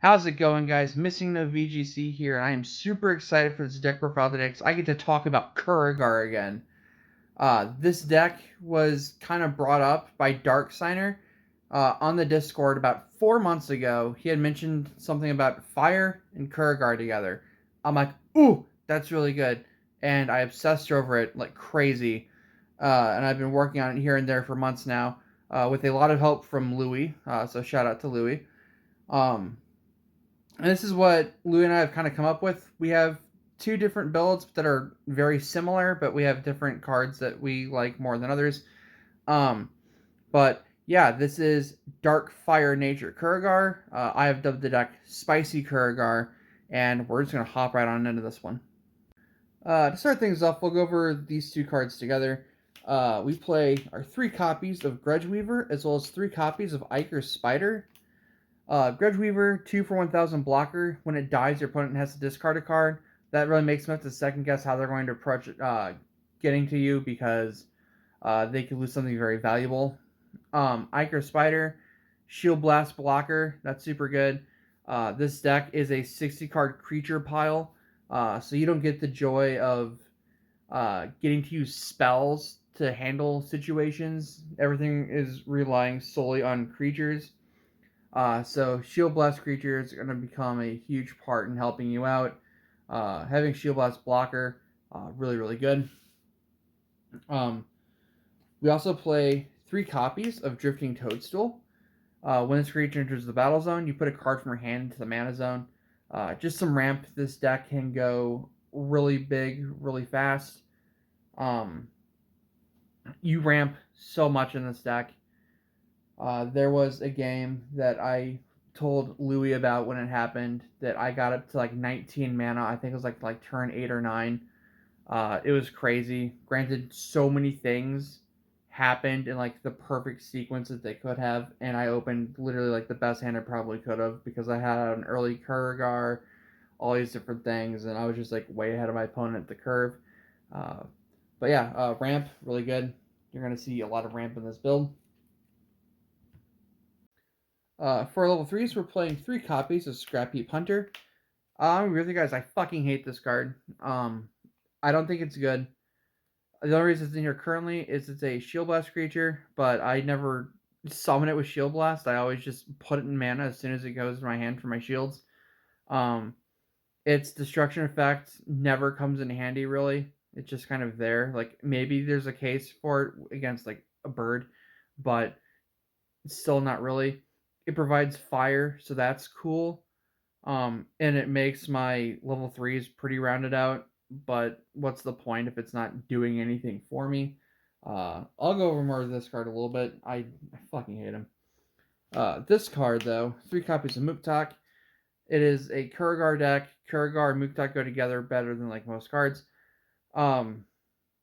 How's it going, guys? Missing no VGC here, and I am super excited for this deck profile today because I get to talk about Kurragar again. This deck was kind of brought up by Darksigner on the Discord about 4 months ago. He had mentioned something about Fire and Kurragar together. I'm like, ooh, that's really good, and I obsessed over it like crazy. And I've been working on it here and there for months now, with a lot of help from Louis. So shout out to Louis. Um, and this is what Louis and I have kind of come up with. We have two different builds that are very similar, but we have different cards that we like more than others. Um, but yeah, this is Dark Fire Nature Kurragar. I have dubbed the deck Spicy Kurragar, and we're just going to hop right on into this one. To start things off, we'll go over these two cards together. We play our 3 copies of Grudge Weaver, as well as 3 copies of Iker's Spider. Grudge Weaver, 2 for 1,000 blocker. When it dies, your opponent has to discard a card. That really makes them have to second guess how they're going to approach getting to you, because they could lose something very valuable. Iker Spider, Shield Blast blocker. That's super good. This deck is a 60-card creature pile, so you don't get the joy of getting to use spells to handle situations. Everything is relying solely on creatures. So Shield Blast creatures are going to become a huge part in helping you out. Having Shield Blast blocker, really, really good. We also play 3 copies of Drifting Toadstool. When this creature enters the battle zone, you put a card from your hand into the mana zone. Just some ramp. This deck can go really big, really fast. You ramp so much in this deck. There was a game that I told Louis about when it happened that I got up to like 19 mana. I think it was like turn 8 or 9. It was crazy. Granted, so many things happened in like the perfect sequence that they could have, and I opened literally like the best hand I probably could have, because I had an early Kurragar, all these different things, and I was just like way ahead of my opponent at the curve. But yeah, ramp, really good. You're going to see a lot of ramp in this build. For level 3s, we're playing 3 copies of Scrap Heap Hunter. I'm agree with you guys, I fucking hate this card. I don't think it's good. The only reason it's in here currently is it's a Shield Blast creature, but I never summon it with Shield Blast. I always just put it in mana as soon as it goes to my hand for my shields. Its destruction effect never comes in handy, really. It's just kind of there. Like, maybe there's a case for it against, like, a bird, but still not really. It provides fire, so that's cool. And it makes my level 3s pretty rounded out, but what's the point if it's not doing anything for me? I'll go over more of this card a little bit. I fucking hate him. This card, though, 3 copies of Muktak. It is a Kurragar deck. Kurragar and Muktak go together better than like most cards. The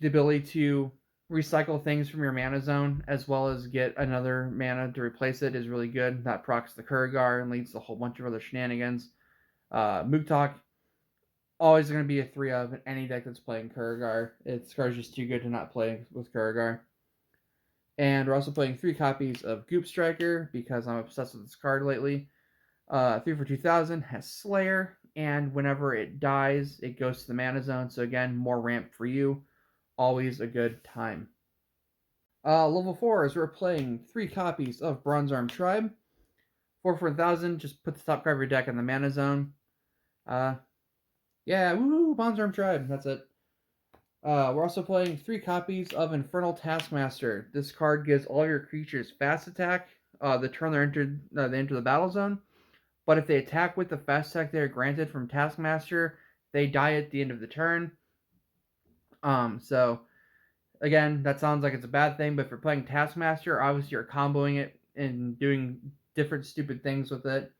ability to recycle things from your mana zone, as well as get another mana to replace it, is really good. That procs the Kurragar and leads to a whole bunch of other shenanigans. Muktak, always going to be a 3 of in any deck that's playing Kurragar. This card's just too good to not play with Kurragar. And we're also playing 3 copies of Goop Striker, because I'm obsessed with this card lately. 3 for 2,000, has Slayer, and whenever it dies, it goes to the mana zone. So again, more ramp for you. Always a good time. Level 4 is we're playing 3 copies of Bronze Arm Tribe. 4 for 1,000, just put the top card of your deck in the mana zone. Yeah, woohoo, Bronze Arm Tribe, that's it. We're also playing 3 copies of Infernal Taskmaster. This card gives all your creatures fast attack the turn they enter the battle zone. But if they attack with the fast attack they are granted from Taskmaster, they die at the end of the turn. So again, that sounds like it's a bad thing, but if you're playing Taskmaster, obviously you're comboing it and doing different stupid things with it.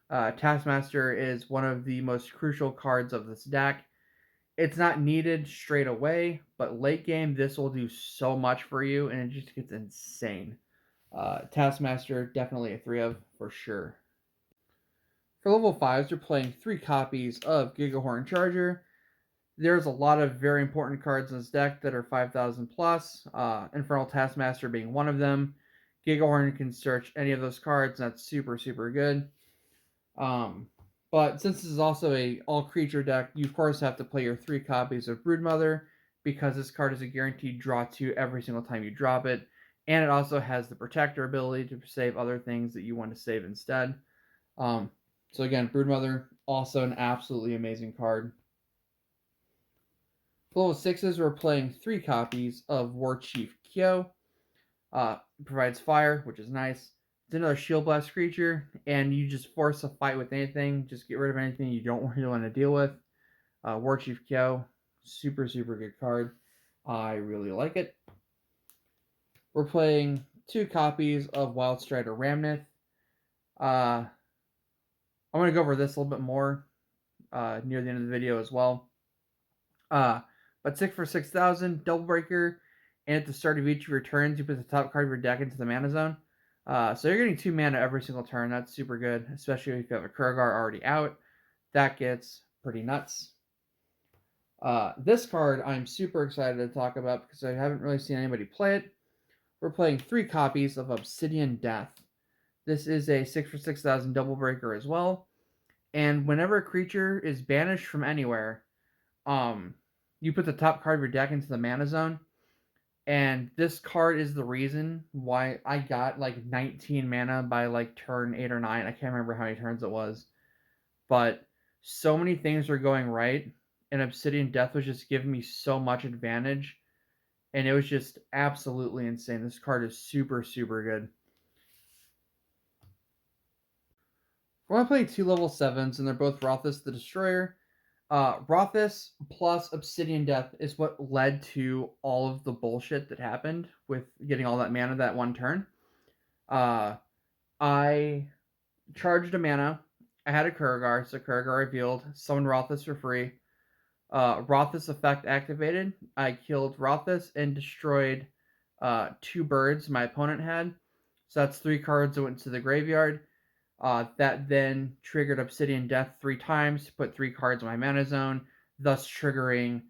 Taskmaster is one of the most crucial cards of this deck. It's not needed straight away, but late game, this will do so much for you, and it just gets insane. Taskmaster, definitely a 3 of, for sure. For level 5s, you're playing 3 copies of Gigahorn Charger. There's a lot of very important cards in this deck that are 5,000 plus, Infernal Taskmaster being one of them. Gigahorn can search any of those cards, and that's super, super good. But since this is also a all creature deck, you of course have to play your 3 copies of Broodmother because this card is a guaranteed draw 2 every single time you drop it, and it also has the Protector ability to save other things that you want to save instead. Um, so again, Broodmother, also an absolutely amazing card. For level 6s, we're playing 3 copies of War Chief Kyo. Provides fire, which is nice. It's another shield blast creature, and you just force a fight with anything. Just get rid of anything you don't really want to deal with. War Chief Kyo, super good card. I really like it. We're playing 2 copies of Wild Strider Ramnith. I'm going to go over this a little bit more near the end of the video as well. But 6 for 6,000, Double Breaker, and at the start of each of your turns, you put the top card of your deck into the mana zone. So you're getting 2 mana every single turn. That's super good, especially if you have a Kurragar already out. That gets pretty nuts. This card I'm super excited to talk about because I haven't really seen anybody play it. We're playing 3 copies of Obsidian Death. This is a 6 for 6,000 Double Breaker as well. And whenever a creature is banished from anywhere, you put the top card of your deck into the mana zone. And this card is the reason why I got like 19 mana by like turn 8 or 9. I can't remember how many turns it was. But so many things were going right, and Obsidian Death was just giving me so much advantage. And it was just absolutely insane. This card is super good. We're going to play 2 level 7s, and they're both Rothis the Destroyer. Rothis plus Obsidian Death is what led to all of the bullshit that happened with getting all that mana that one turn. I charged a mana. I had a Kurragar, so Kurragar revealed. Summoned Rothis for free. Rothis effect activated. I killed Rothis and destroyed 2 birds my opponent had. So that's 3 cards that went to the graveyard. That then triggered Obsidian Death 3 times to put 3 cards in my mana zone, thus triggering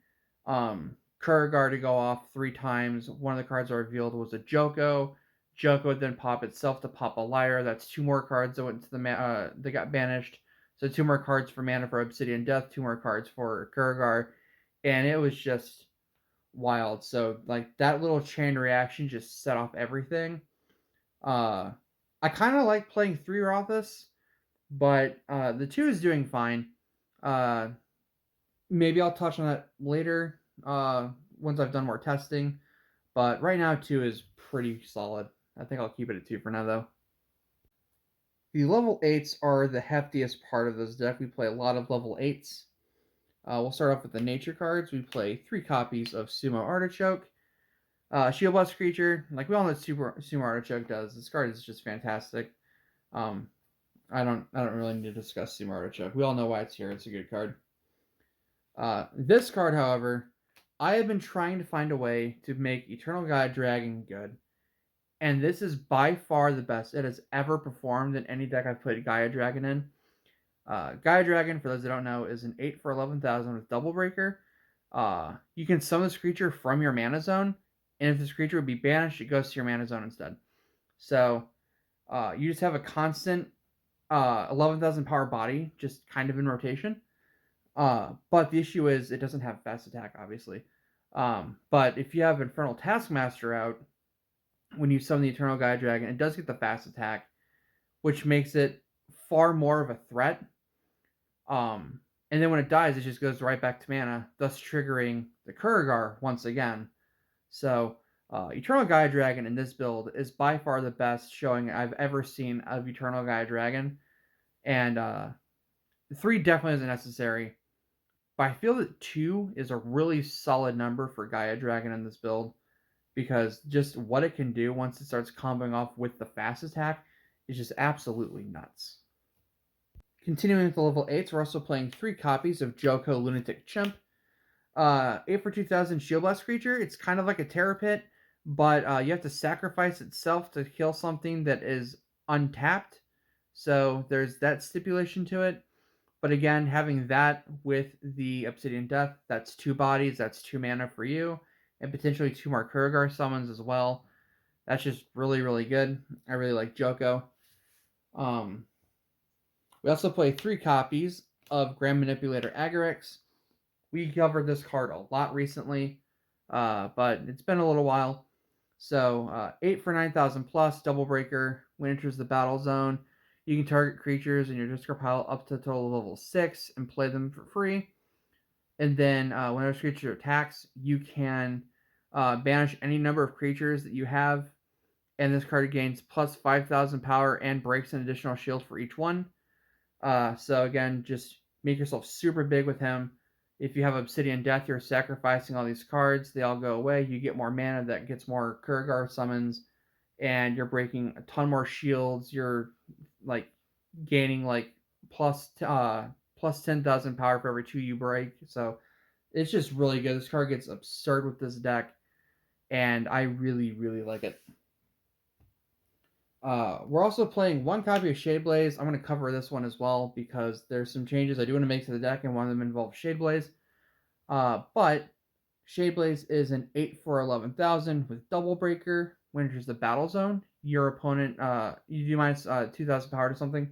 Kurragar to go off 3 times. One of the cards I revealed was a Joko. Joko would then pop itself to pop a Lyre. That's 2 more cards that went to the that got banished. So 2 more cards for mana for Obsidian Death, 2 more cards for Kurragar, and it was just wild. So like that little chain reaction just set off everything. I kind of like playing 3 Rothis, but the 2 is doing fine. Maybe I'll touch on that later once I've done more testing. But right now, 2 is pretty solid. I think I'll keep it at 2 for now, though. The level 8s are the heftiest part of this deck. We play a lot of level 8s. We'll start off with the nature cards. We play 3 copies of Sumo Artichoke. Shield Blast creature, like we all know what Sumo Artichoke does. This card is just fantastic. I don't really need to discuss Sumo Artichoke. We all know why it's here. It's a good card. This card, however, I have been trying to find a way to make Eternal Gaia Dragon good. And this is by far the best it has ever performed in any deck I've played Gaia Dragon in. Gaia Dragon, for those that don't know, is an 8 for 11,000 with Double Breaker. You can summon this creature from your mana zone, and if this creature would be banished, it goes to your mana zone instead. So you just have a constant 11,000 power body, just kind of in rotation. But the issue is it doesn't have fast attack, obviously. But if you have Infernal Taskmaster out, when you summon the Eternal Gaia Dragon, it does get the fast attack, which makes it far more of a threat. And then when it dies, it just goes right back to mana, thus triggering the Kurragar once again. So, Eternal Gaia Dragon in this build is by far the best showing I've ever seen of Eternal Gaia Dragon. And 3 definitely isn't necessary. But I feel that 2 is a really solid number for Gaia Dragon in this build, because just what it can do once it starts comboing off with the fast attack is just absolutely nuts. Continuing with the level 8s, we're also playing 3 copies of Joko Lunatic Chimp. 8 for 2,000 Shield Blast creature. It's kind of like a Terror Pit, but you have to sacrifice itself to kill something that is untapped. So there's that stipulation to it. But again, having that with the Obsidian Death, that's 2 bodies, that's 2 mana for you, and potentially 2 more Kurragar summons as well. That's just really good. I really like Joko. We also play 3 copies of Grand Manipulator Agarix. We covered this card a lot recently, but it's been a little while. So 8 for 9,000 plus, Double Breaker. When it enters the battle zone, you can target creatures in your discard pile up to a total of level 6 and play them for free. And then whenever a creature attacks, you can banish any number of creatures that you have, and this card gains plus 5,000 power and breaks an additional shield for each one. So again, just make yourself super big with him. If you have Obsidian Death, you're sacrificing all these cards. They all go away. You get more mana that gets more Kurragar summons, and you're breaking a ton more shields. You're like gaining like plus 10,000 power for every 2 you break. So it's just really good. This card gets absurd with this deck, and I really, really like it. We're also playing 1 copy of Shade Blaze. I'm going to cover this one as well because there's some changes I do want to make to the deck, and one of them involves Shade Blaze. But Shade Blaze is an 8 for 11,000 with Double Breaker. When it enters the battle zone, your opponent, you do minus 2,000 power to something.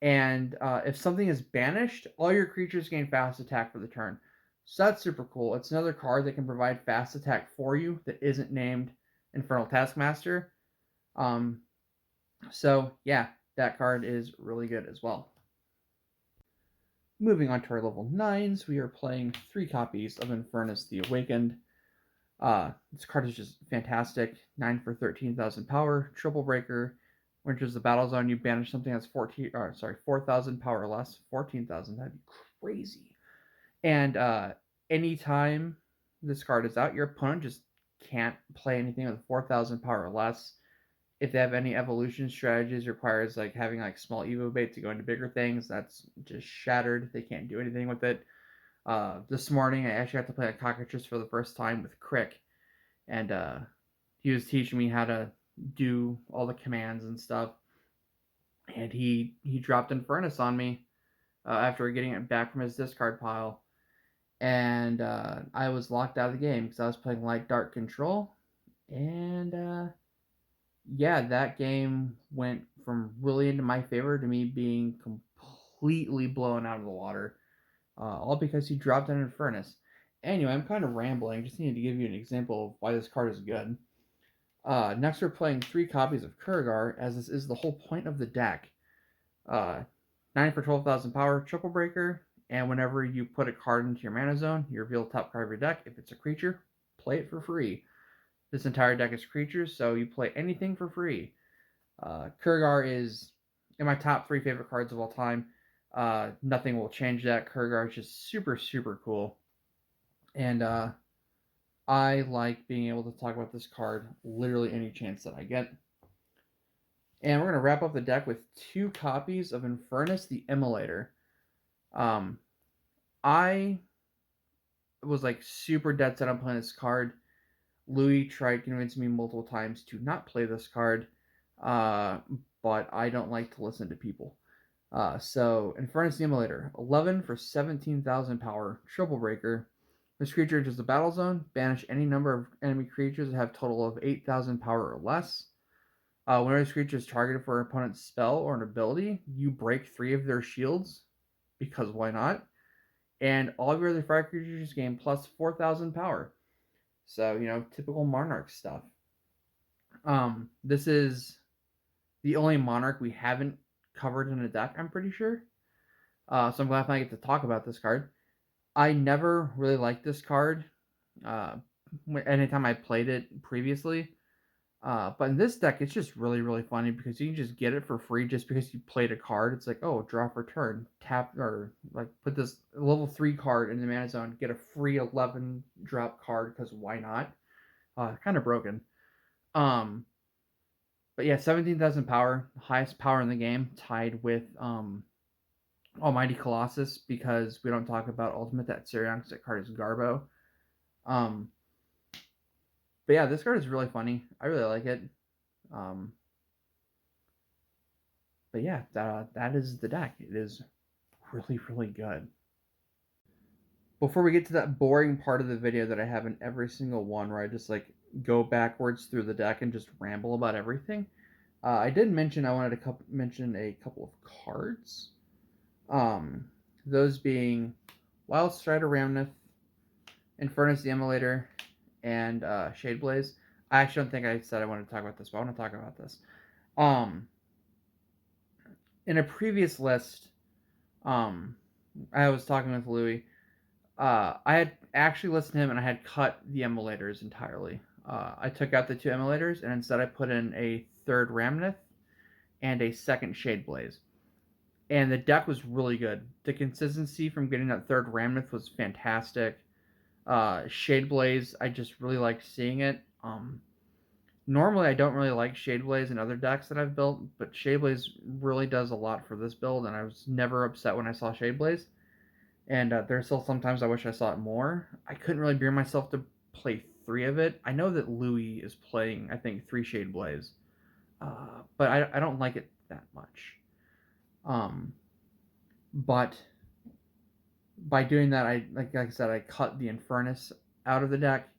And if something is banished, all your creatures gain fast attack for the turn. So that's super cool. It's another card that can provide fast attack for you that isn't named Infernal Taskmaster. So yeah, that card is really good as well. Moving on to our level 9s, we are playing 3 copies of Infernus the Awakened. This card is just fantastic. 9 for 13,000 power, Triple Breaker. When it enters the battle zone, you banish something that's 4,000 power or less. 14,000, that'd be crazy. And anytime this card is out, your opponent just can't play anything with 4,000 power or less. If they have any evolution strategies requires like having like small evo bait to go into bigger things, that's just shattered. They can't do anything with it. This morning I actually got to play a cockatrice for the first time with Crick, and he was teaching me how to do all the commands and stuff, and he dropped Infernus on me after getting it back from his discard pile, and I was locked out of the game because I was playing Light Dark Control, and yeah, that game went from really into my favor to me being completely blown out of the water, all because he dropped an Infernus. Anyway, I'm kind of rambling. Just needed to give you an example of why this card is good. Next, we're playing 3 copies of Kurragar, as this is the whole point of the deck. 9 for 12,000 power, Triple Breaker, and whenever you put a card into your mana zone, you reveal the top card of your deck. If it's a creature, play it for free. This entire deck is creatures, so you play anything for free. Kurragar is in my top 3 favorite cards of all time. Nothing will change that. Kurragar is just super, super cool. And I like being able to talk about this card literally any chance that I get. And we're going to wrap up the deck with 2 copies of Infernus the Immolator. I was like super dead set on playing this card. Louis tried convincing me multiple times to not play this card, but I don't like to listen to people. So, Infernus the Immolator, 11 for 17,000 power, Triple Breaker. This creature enters the battle zone, banish any number of enemy creatures that have a total of 8,000 power or less. Whenever this creature is targeted for an opponent's spell or an ability, you break 3 of their shields, because why not? And all of your other fire creatures gain plus 4,000 power. So, typical Monarch stuff. This is the only Monarch we haven't covered in a deck, I'm pretty sure. So I'm glad I get to talk about this card. I never really liked this card anytime I played it previously. But in this deck, it's just really, really funny because you can just get it for free just because you played a card. It's like, oh, draw for turn, tap, or like put this level 3 card in the mana zone, get a free 11 drop card because why not? Kind of broken. But yeah, 17,000 power, highest power in the game, tied with Almighty Colossus, because we don't talk about Ultimate that Sirion because that card is Garbo. But yeah, this card is really funny. I really like it. But yeah, that is the deck. It is really, really good. Before we get to that boring part of the video that I have in every single one where I just like go backwards through the deck and just ramble about everything, I did mention I wanted to mention a couple of cards. Um, those being Wild Strider Ramnith, Infernus the Emulator, and Shade Blaze. I actually don't think I said I wanted to talk about this, but I want to talk about this. Um, in a previous list, um, I was talking with Louis. I had actually listened to him and I had cut the emulators entirely. I took out the two emulators and instead I put in a third Ramnith and a second Shade Blaze. And the deck was really good. The consistency from getting that third Ramnith was fantastic. Shade Blaze, I just really like seeing it. Normally, I don't really like Shade Blaze in other decks that I've built, but Shade Blaze really does a lot for this build, and I was never upset when I saw Shade Blaze. And there's still sometimes I wish I saw it more. I couldn't really bring myself to play three of it. I know that Louis is playing, I think, three Shade Blaze, but I don't like it that much. Um, but by doing that, like I said, I cut the Infernus out of the deck,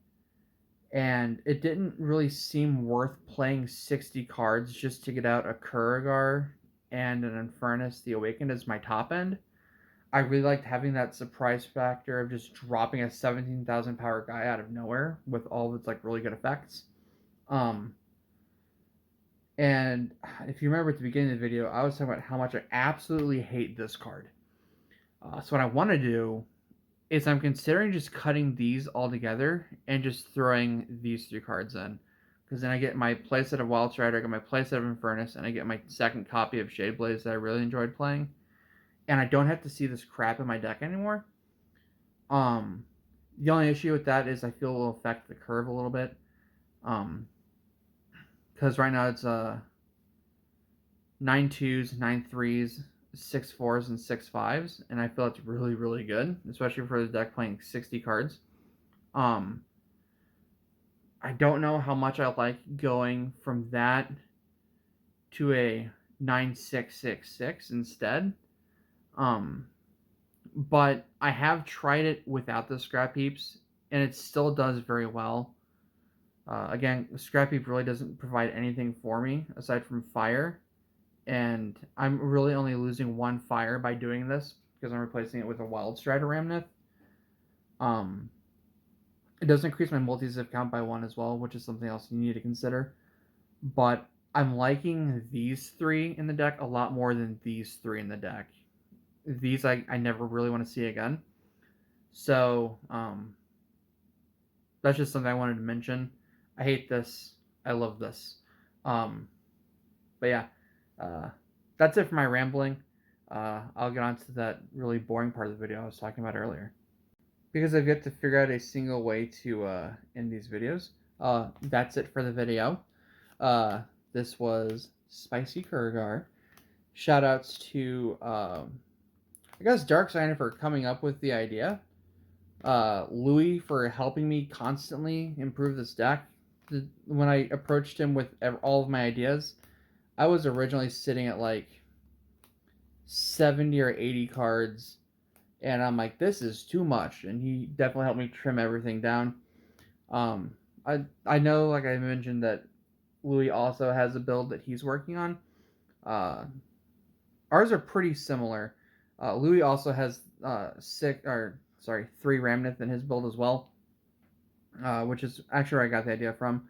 and it didn't really seem worth playing 60 cards just to get out a Kurragar and an Infernus the Awakened as my top end. I really liked having that surprise factor of just dropping a 17,000 power guy out of nowhere with all of its like really good effects. Um, and if you remember at the beginning of the video, I was talking about how much I absolutely hate this card. So what I want to do is I'm considering just cutting these all together and just throwing these three cards in. Because then I get my playset of Wild Strider, I get my playset of Infernus, and I get my second copy of Shade Blaze that I really enjoyed playing. And I don't have to see this crap in my deck anymore. Um, the only issue with that is I feel it will affect the curve a little bit. Because right now it's 9 2s, 9 3s, 6 4s, and 6 5s, and I feel it's really really good, especially for the deck playing 60 cards. Um, I don't know how much I like going from that to a 9 6 6 6 instead. Um, but I have tried it without the scrap heaps, and it still does very well. Again, scrap heap really doesn't provide anything for me aside from fire, and I'm really only losing one fire by doing this because I'm replacing it with a Wild Strider Ramnith. Um, it does increase my multi-zip count by one as well, which is something else you need to consider. But I'm liking these three in the deck a lot more than these three in the deck. These I never really want to see again. So that's just something I wanted to mention. I hate this. I love this. Um, but yeah, uh, that's it for my rambling. I'll get on to that really boring part of the video I was talking about earlier. Because I've yet to figure out a single way to end these videos. That's it for the video. Uh, this was Spicy Kurragar. Shoutouts to I guess Darksigner for coming up with the idea. Louis for helping me constantly improve this deck. When I approached him with all of my ideas, I was originally sitting at like 70 or 80 cards, and I'm like, this is too much. And he definitely helped me trim everything down. Um, I know, like I mentioned, that Louis also has a build that he's working on. Uh, ours are pretty similar. Louis also has three Ramnith in his build as well, which is actually where I got the idea from.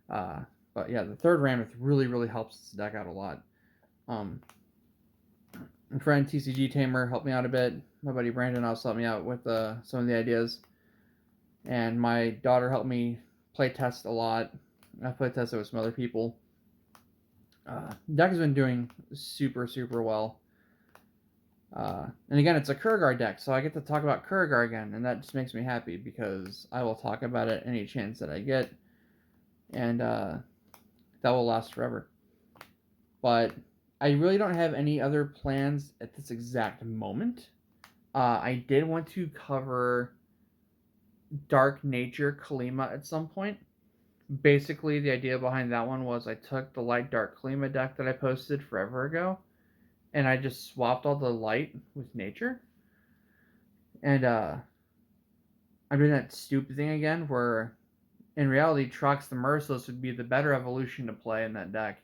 Uh, but yeah, the third Ramnith really really helps this deck out a lot. Um, my friend TCG Tamer helped me out a bit. My buddy Brandon also helped me out with some of the ideas, and my daughter helped me play test a lot. I play tested with some other people. Deck has been doing super super well. And again, it's a Kurragar deck, so I get to talk about Kurragar again, and that just makes me happy because I will talk about it any chance that I get, and that will last forever. But I really don't have any other plans at this exact moment. I did want to cover Dark Nature Kalima at some point. Basically, the idea behind that one was I took the Light Dark Kalima deck that I posted forever ago, and I just swapped all the light with nature. And I'm doing that stupid thing again where in reality Trox the Merciless would be the better evolution to play in that deck.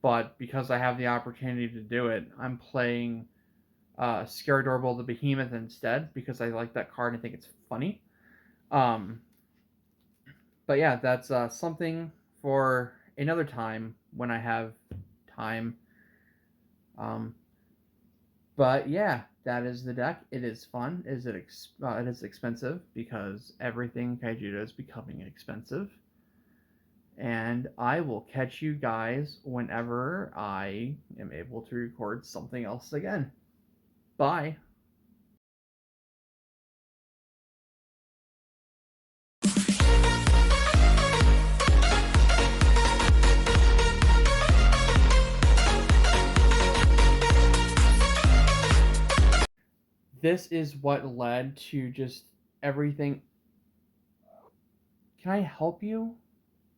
but because I have the opportunity to do it, I'm playing Scaradorble the Behemoth instead because I like that card and I think it's funny. Um, but yeah, that's something for another time when I have time. Um, but yeah, that is the deck. It is fun. It is expensive because everything Kaijudo is becoming expensive. And I will catch you guys whenever I am able to record something else again. Bye. This is what led to just everything. Can I help you?